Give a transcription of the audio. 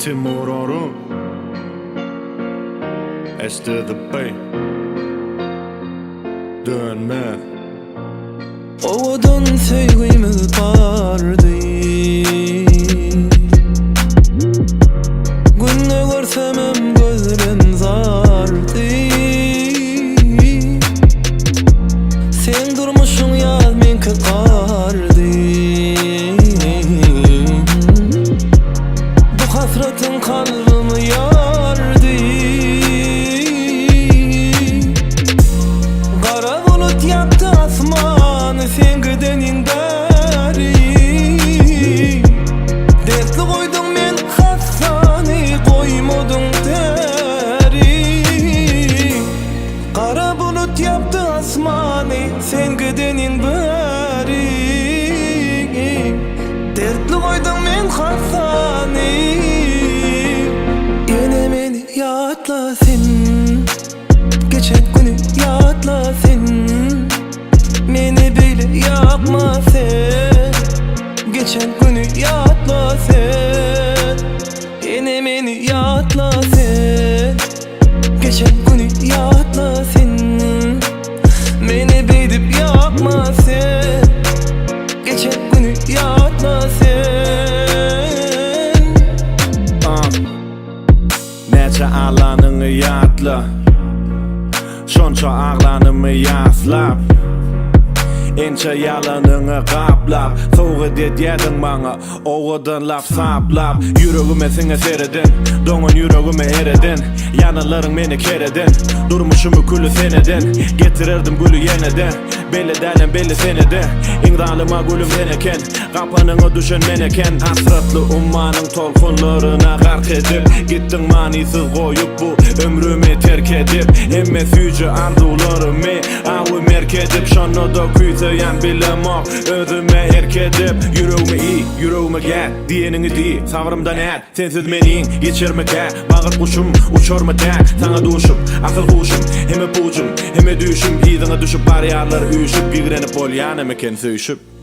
Timur Esther the Bay Dönme Ovadan sevgimiz vardı. Günde görsem hem gözlerim zardı. Sen durmuşsun yaz menki kardı. Bu hasretin kalbimi yardı. Kara bulut yaptı asmanı sen gidenin beri. Dertli koydum men hastane koymadın deri. Kara bulut yaptı asmanı sen gidenin beri. Dertli koydum men hastane. Yine beni yatla sen, geçen günü yatla sen. Beni böyle yapma sen, geçen günü yatla sen. Yine beni yatla sen, geçen günü yatla sen. Beni böyle yapma sen, geçen günü yatla sen. Neçe ağlanını yatla Şonça ağlanımı yaslap Ençe yalanını qaplap Soğuk dediyedin bana Oğudun laf saplap Yüreğime sine seredin Donun yüreğime eredin Yanıların beni keredin Durmuşumu külü senedin Getirirdim gülü yeniden Belli delen belli senedi İngdalıma gülüm seneken Kapanını düşen meneken Hasratlı ummanın tolkunlarına gark edip Gittin manisiz koyup bu ömrümü terk edip Emme süyücü arzularımı avu merk edip Şonu da küyseyen bilemok özüme erk edip Yüreğime iyi, yüreğime gel Diyenini di, savrımdan et Sensiz menin geçirme gel Bağır kuşum, uçur mu tek Sana duşum, akıl kuşum Heme pucum, heme düşüm İzine düşüp bariyarlar üşüp Gigrenip ol yanıma ken söyüşüp